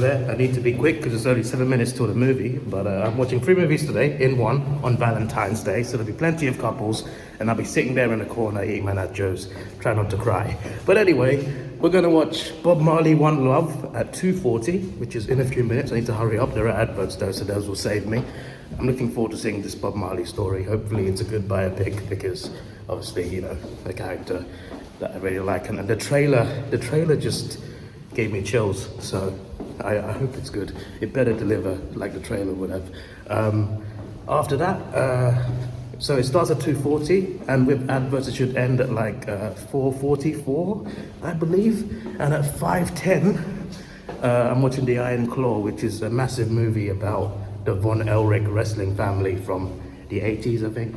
I need to be quick because it's only 7 minutes till the movie, but I'm watching 3 movies today in one on Valentine's Day, so there'll be plenty of couples, and I'll be sitting there in the corner eating my nachos, try not to cry. But anyway, we're gonna watch Bob Marley One Love at 2:40, which is in a few minutes. I need to hurry up, there are adverts though, so those will save me. I'm looking forward to seeing this Bob Marley story. Hopefully it's a good biopic, because obviously, you know, the character that I really like, and the trailer just gave me chills, so I hope it's good. It better deliver like the trailer would have. After that, so it starts at 2:40, and with adverts it should end at like 4:44, I believe. And at 5:10, I'm watching The Iron Claw, which is a massive movie about the Von Elric wrestling family from the 80s, I think.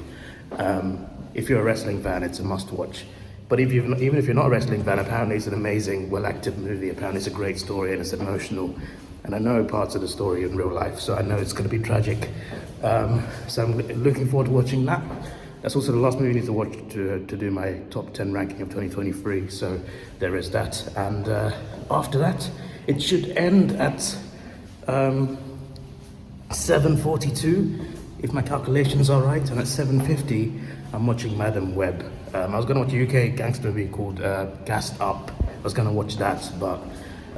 If you're a wrestling fan, it's a must-watch. But even if you're not a wrestling fan, apparently it's an amazing, well-acted movie. Apparently it's a great story and it's emotional. And I know parts of the story in real life, so I know it's going to be tragic. So I'm looking forward to watching that. That's also the last movie I need to watch to do my top 10 ranking of 2023. So there is that. And after that, it should end at 7:42, if my calculations are right. And at 7:50, I'm watching Madam Web. I was going to watch a UK gangster movie called Gassed Up. I was going to watch that, but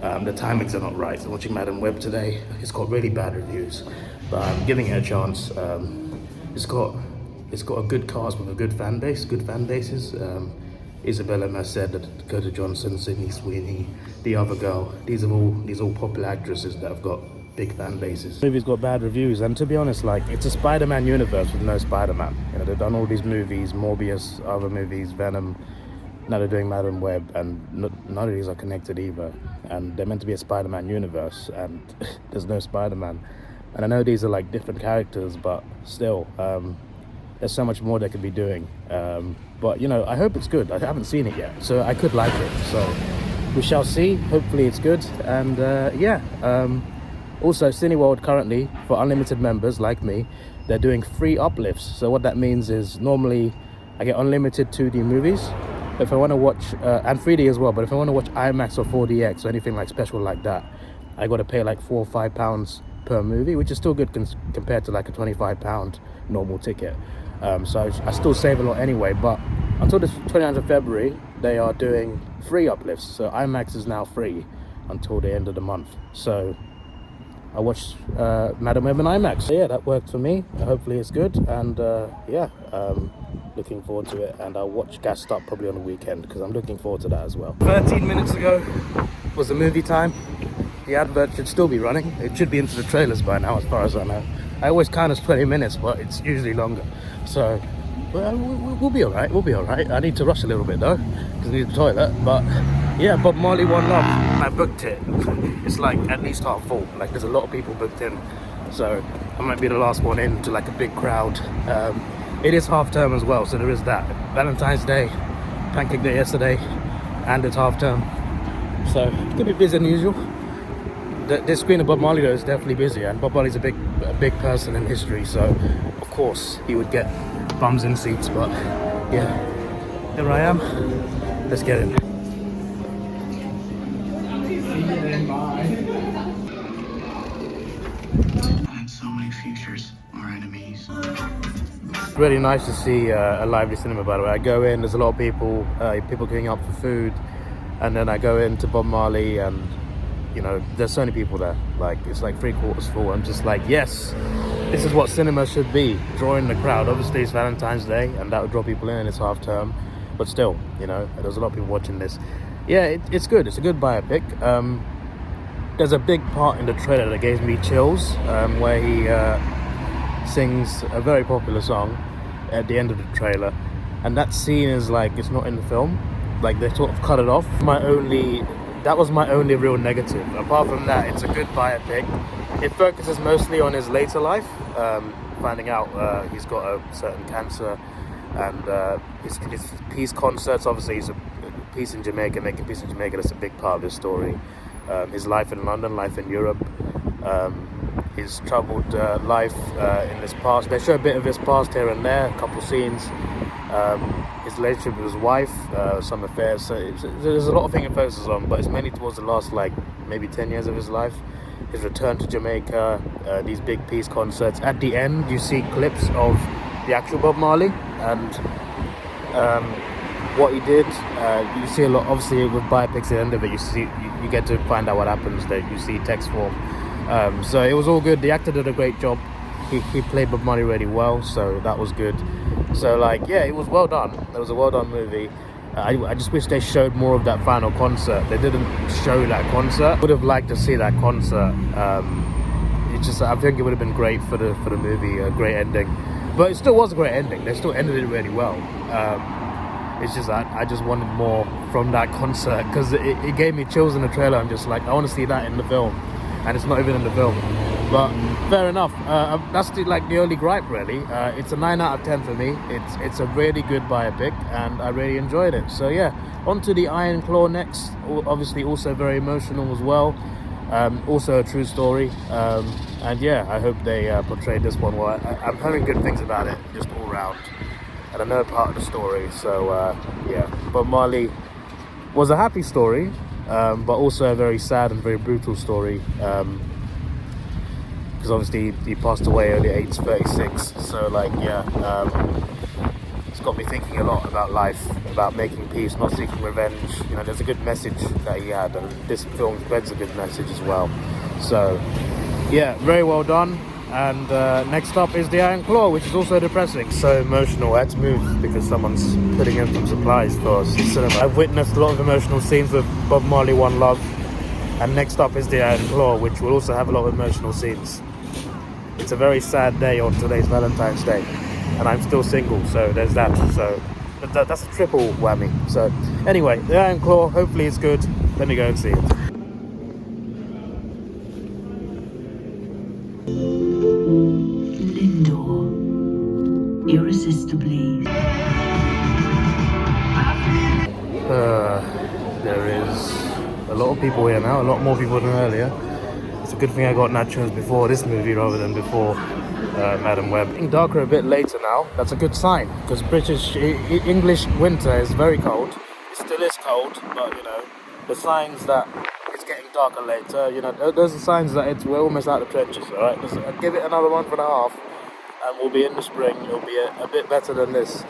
the timings are not right. So I'm watching Madam Web today. It's got really bad reviews, but I'm giving it a chance. It's got a good cast with a good fan base, good fan bases. Isabella Merced, Dakota Johnson, Sydney Sweeney, the other girl. These are all popular actresses that have got big fan bases. The movie's got bad reviews, and to be honest, like, it's a Spider-Man universe with no Spider-Man. You know, they've done all these movies, Morbius, other movies, Venom. Now they're doing Madam Web, and none of these are connected either. And they're meant to be a Spider-Man universe, and there's no Spider-Man. And I know these are like different characters, but still, there's so much more they could be doing. But you know, I hope it's good. I haven't seen it yet, so I could like it. So we shall see. Hopefully it's good. And also, Cineworld currently, for unlimited members like me, they're doing free uplifts. So what that means is, normally I get unlimited 2D movies. But if I want to watch, and 3D as well, but if I want to watch IMAX or 4DX or anything like special like that, I got to pay like £4 or £5 per movie, which is still good compared to like a £25 normal ticket. So I still save a lot anyway, but until the 29th of February, they are doing free uplifts. So IMAX is now free until the end of the month. So I watched Madam Web in IMAX. So yeah, that worked for me. Hopefully it's good, and looking forward to it. And I'll watch Gassed Up probably on the weekend, because I'm looking forward to that as well. 13 minutes ago was the movie time. The advert should still be running. It should be into the trailers by now, as far as I know. I always count as 20 minutes, but it's usually longer. So we'll be all right. We'll be all right. I need to rush a little bit though, because I need the toilet. But yeah, Bob Marley One Love. I booked it. It's like at least half full. Like, there's a lot of people booked in, so I might be the last one in to like a big crowd. It is half term as well, so there is that. Valentine's Day, Pancake Day yesterday, and it's half term, so it could be busier than usual. This screen of Bob Marley though is definitely busy, and Bob Marley's a big person in history, so of course he would get bums in seats. But yeah, here I am. Let's get in. And so many futures are enemies. Really nice to see a lively cinema, by the way. I go in, there's a lot of people queuing up for food, and then I go into Bob Marley, and you know, there's so many people there. Like, it's like 3/4 full. I'm just like, yes, this is what cinema should be, drawing the crowd. Obviously it's Valentine's Day, and that would draw people in, and it's half term, but still, you know, there's a lot of people watching this. Yeah, it's good. It's a good biopic. There's a big part in the trailer that gave me chills, where he sings a very popular song at the end of the trailer, and that scene is like, it's not in the film. Like, they sort of cut it off. That was my only real negative. Apart from that, it's a good biopic. It focuses mostly on his later life, finding out he's got a certain cancer, and his peace concerts. Obviously, he's a peace in Jamaica, making peace in Jamaica. That's a big part of his story. His life in London, life in Europe, his troubled life in his past. They show a bit of his past here and there, a couple scenes. His relationship with his wife, some affairs. So there's a lot of things it focuses on, but it's mainly towards the last, like, maybe 10 years of his life. his return to Jamaica, these big peace concerts. At the end, you see clips of the actual Bob Marley and what he did. You see a lot, obviously, with biopics at the end of it. You get to find out what happens. That you see text form. So it was all good. The actor did a great job. He played Bob Marley really well, so that was good. So like, yeah, it was well done. It was a well done movie. I just wish they showed more of that final concert. They didn't show that concert. Would have liked to see that concert. It's just, I think it would have been great for the movie, a great ending. But it still was a great ending. They still ended it really well. It's just that I just wanted more from that concert, because it gave me chills in the trailer. I'm just like, I want to see that in the film, and it's not even in the film. But fair enough. That's the only gripe, really. It's a 9 out of 10 for me. It's a really good biopic, and I really enjoyed it. So yeah, on to the Iron Claw next. Obviously also very emotional as well. Also a true story. And yeah, I hope they portrayed this one well. I'm hearing good things about it, just all round. And I know part of the story. So yeah, Bob Marley was a happy story, but also a very sad and very brutal story. Because obviously he passed away early at age 36. So like, yeah, it's got me thinking a lot about life, about making peace, not seeking revenge. You know, there's a good message that he had, and this film spreads a good message as well. So yeah, very well done. And next up is the Iron Claw, which is also depressing. So emotional. I had to move because someone's putting in some supplies for cinema. I've witnessed a lot of emotional scenes with Bob Marley, One Love. And next up is the Iron Claw, which will also have a lot of emotional scenes. It's a very sad day on today's Valentine's Day, and I'm still single, so there's that. So that's a triple whammy. So anyway, the Iron Claw, hopefully it's good. Let me go and see it. Lindor, irresistibly. There is a lot of people here now, a lot more people than earlier. It's a good thing I got nachos before this movie rather than before Madam Web. It's getting darker a bit later now. That's a good sign, because English winter is very cold. It still is cold, but you know, the signs that it's getting darker later, you know, those are signs that we're almost out of the trenches, alright? I'd give it another month and a half, and we'll be in the spring. It'll be a bit better than this,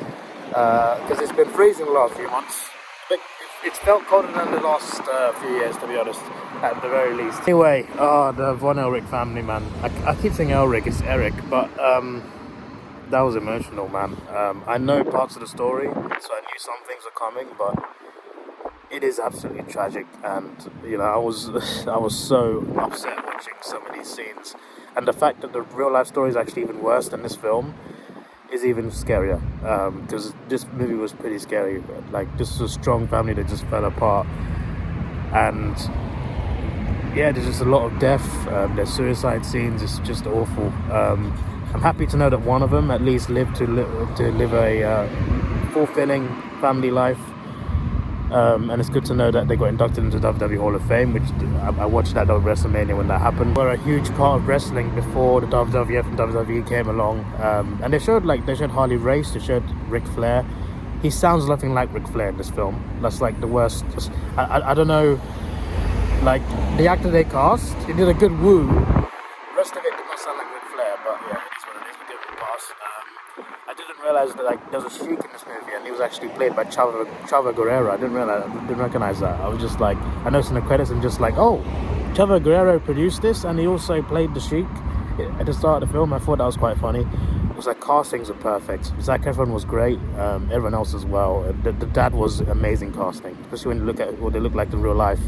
because it's been freezing the last few months. But it's felt colder than the last few years, to be honest, at the very least. Anyway, the Von Elric family, man. I keep saying Elric, it's Eric, but that was emotional, man. I know parts of the story, so I knew some things were coming, but it is absolutely tragic. And you know, I was so upset watching some of these scenes, and the fact that the real life story is actually even worse than this film is even scarier, because this movie was pretty scary. Like, just a strong family that just fell apart, and yeah, there's just a lot of death. There's suicide scenes. It's just awful. I'm happy to know that one of them at least lived to live a fulfilling family life, and it's good to know that they got inducted into the WWE Hall of Fame, which I watched that on WrestleMania when that happened. We're a huge part of wrestling before the WWF and WWE came along, and they showed Harley Race, they showed Ric Flair. He sounds nothing like Ric Flair in this film. That's like the worst. I don't know, like the actor they cast, he did a good woo. The rest of it did not sound like Ric Flair, but yeah, it is what it is. We give it a pass. I didn't realize that like there was a Sheik in this movie, and he was actually played by Chava Guerrero. I didn't recognize that. I was just like, I noticed in the credits, I'm just like, oh, Chava Guerrero produced this, and he also played the Sheik at the start of the film. I thought that was quite funny. It was like, castings are perfect. Zac Efron was great. Everyone else as well. The dad was amazing casting, especially when you look at what they look like in real life.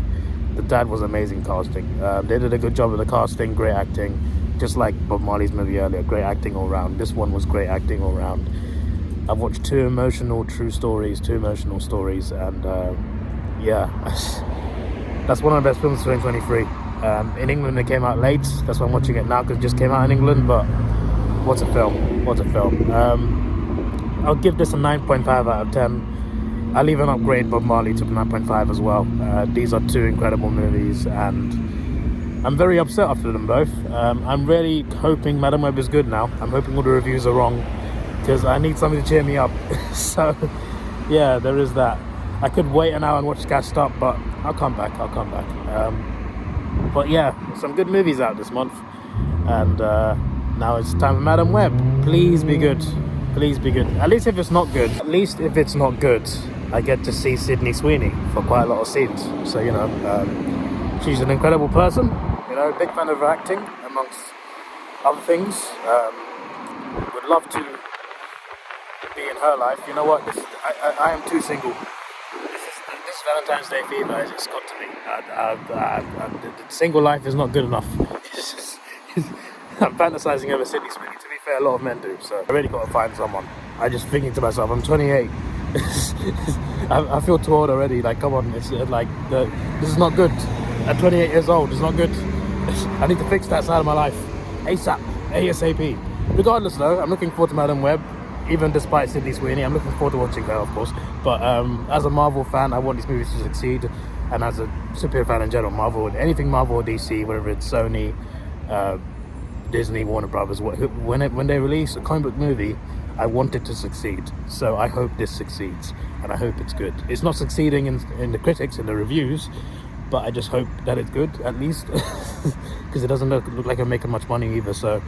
The dad was amazing casting. They did a good job of the casting, great acting. Just like Bob Marley's movie earlier, great acting all round. This one was great acting all round. I've watched two emotional stories, and yeah, that's one of the best films of 2023. In England it came out late, that's why I'm watching it now, because it just came out in England, but what a film. I'll give this a 9.5 out of 10. I'll even upgrade Bob Marley to 9.5 as well. These are two incredible movies, and I'm very upset after them both. I'm really hoping Madam Web is good now. I'm hoping all the reviews are wrong, because I need something to cheer me up. So yeah, there is that. I could wait an hour and watch Gassed Up, but I'll come back. But yeah, some good movies out this month, and now it's time for Madam Web. Please be good. Please be good. At least if it's not good. At least if it's not good, I get to see Sydney Sweeney for quite a lot of scenes. So you know, she's an incredible person. You know, big fan of her acting, amongst other things. Would love to be in her life. You know what? I am too single. This Valentine's Day fever has got to me. The single life is not good enough. I'm fantasizing over Sydney Sweeney. To be fair, a lot of men do. So I really got to find someone. I just thinking to myself, I'm 28. I feel too old already. Like, come on, it's like this is not good. At 28 years old, it's not good. I need to fix that side of my life ASAP. Regardless, though, I'm looking forward to Madam Web. Even despite Sydney Sweeney, I'm looking forward to watching her, of course. But as a Marvel fan, I want these movies to succeed. And as a superhero fan in general, Marvel, anything Marvel or DC, whether it's Sony, Disney, Warner Brothers, when they release a comic book movie, I want it to succeed. So I hope this succeeds, and I hope it's good. It's not succeeding in the critics and the reviews, but I just hope that it's good, at least, because it doesn't look like I'm making much money either. So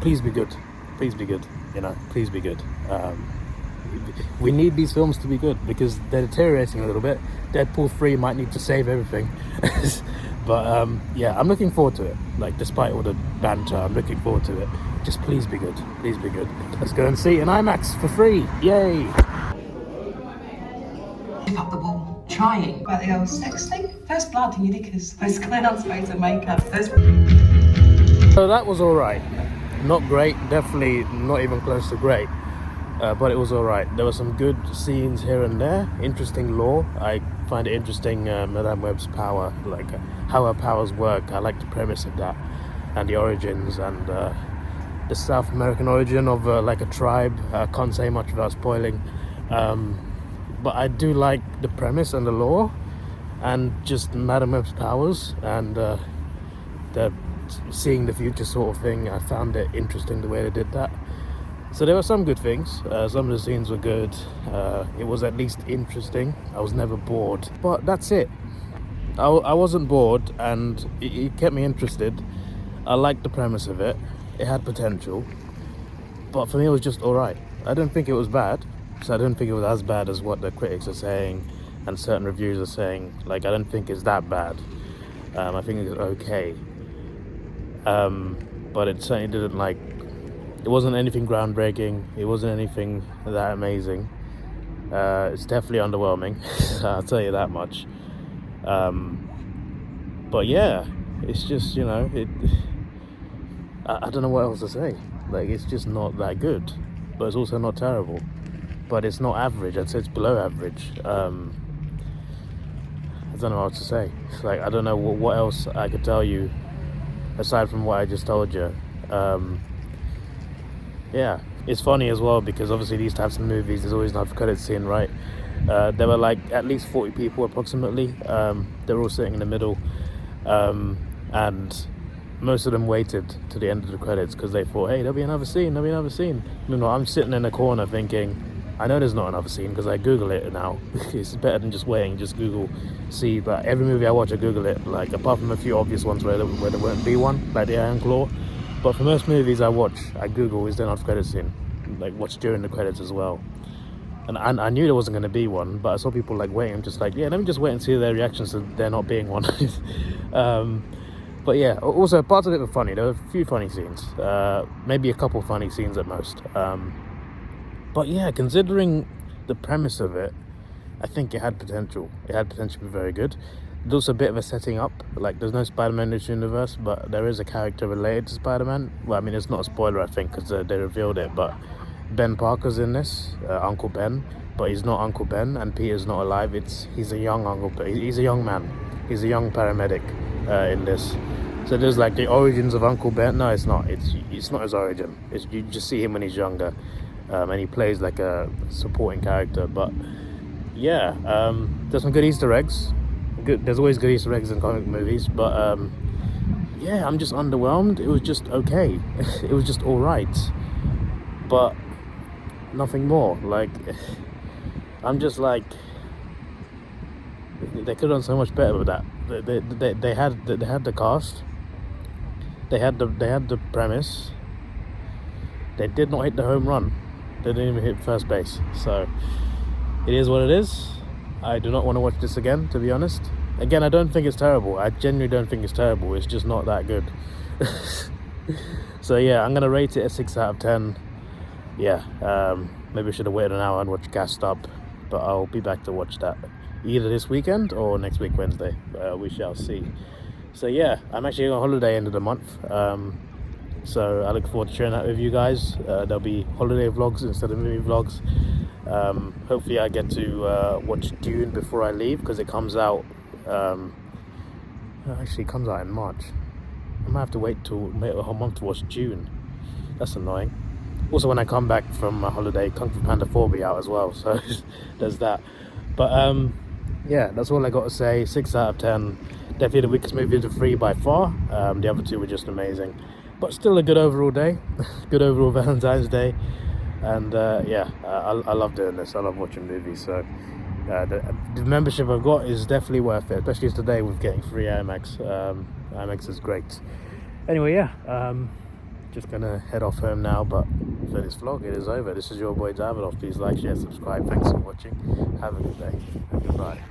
please be good. Please be good. You know, please be good. We need these films to be good because they're deteriorating a little bit. Deadpool 3 might need to save everything. But yeah, I'm looking forward to it. Like, despite all the banter, I'm looking forward to it. Just please be good. Please be good. Let's go and see it in IMAX for free. Yay! Pick up the ball. Trying. About the old sex thing? First blood in your knickers. Those clowns made of makeup. So that was alright. Not great, definitely not even close to great. But it was alright. There were some good scenes here and there. Interesting lore. I find it interesting, Madame Web's power, like how her powers work. I like the premise of that, and the origins, and the South American origin of like a tribe. I can't say much without spoiling. But I do like the premise and the lore, and just Madame Web's powers, and the seeing the future sort of thing. I found it interesting the way they did that. So there were some good things. Some of the scenes were good. It was at least interesting. I was never bored. But that's it. I wasn't bored, and it kept me interested. I liked the premise of it. It had potential. But for me, it was just alright. I didn't think it was bad. So I didn't think it was as bad as what the critics are saying and certain reviews are saying. Like, I don't think it's that bad. I think it's okay. But it certainly didn't, like, it wasn't anything groundbreaking. It wasn't anything that amazing. It's definitely underwhelming. I'll tell you that much. But yeah, it's just, you know, I don't know what else to say. Like, it's just not that good, but it's also not terrible. But it's not average. I'd say it's below average. I don't know what to say. Like, I don't know what else I could tell you aside from what I just told you. Yeah, it's funny as well because obviously these types of movies, there's always an after credit scene, right? There were like at least 40 people approximately. They were all sitting in the middle, and most of them waited to the end of the credits because they thought, hey, there'll be another scene. Meanwhile, I'm sitting in a corner thinking, I know there's not another scene because I Google it now. It's better than just waiting, just Google, see. But every movie I watch, I Google it, like, apart from a few obvious ones where there won't be one, like the Iron Claw. But for most movies I watch, I Google, is there an after credit scene? Like, watch during the credits as well. And I knew there wasn't going to be one, but I saw people like waiting. I'm just like, yeah, let me just wait and see their reactions to there not being one. But yeah, also parts of it were funny. There were a few funny scenes, maybe a couple funny scenes at most. But yeah, considering the premise of it, I think it had potential. It had potential to be very good. There's also a bit of a setting up. Like, there's no Spider-Man in this universe, but there is a character related to Spider-Man. Well, I mean, it's not a spoiler, I think, because they revealed it, but Ben Parker's in this, Uncle Ben, but he's not Uncle Ben, and Peter's not alive. He's a young Uncle Ben. He's a young man. He's a young paramedic in this. So there's like the origins of Uncle Ben. No, it's not. It's not his origin. You just see him when he's younger, and he plays like a supporting character. But yeah, there's some good Easter eggs. There's always good Easter eggs in comic movies, but yeah, I'm just underwhelmed. It was just okay. It was just all right, but nothing more. Like, I'm just like, They could have done so much better with that. They had the cast. They had the premise. They did not hit the home run. They didn't even hit first base. So it is what it is. I do not want to watch this again, to be honest. Again, I don't think it's terrible. I genuinely don't think it's terrible. It's just not that good. So yeah, I'm gonna rate it a 6 out of 10. Yeah, maybe I should have waited an hour and watched Gassed Up, but I'll be back to watch that either this weekend or next week Wednesday. We shall see. So yeah, I'm actually on holiday end of the month. So I look forward to sharing that with you guys. There'll be holiday vlogs instead of movie vlogs. Hopefully I get to watch Dune before I leave, because it comes out actually it comes out in March. I might have to wait a whole month to watch Dune. That's annoying. Also, when I come back from my holiday, Kung Fu Panda 4 will be out as well, so there's that. But yeah, that's all I got to say. 6 out of 10. Definitely the weakest movie of the 3 by far. The other 2 were just amazing, but still a good overall day. Good overall Valentine's Day. And yeah, I love doing this. I love watching movies. So the membership I've got is definitely worth it, especially today with getting free IMAX. IMAX is great. Anyway, yeah, just gonna head off home now, but for this vlog it is over. This is your boy Davidoff. Please like, share, subscribe. Thanks for watching. Have a good day and goodbye.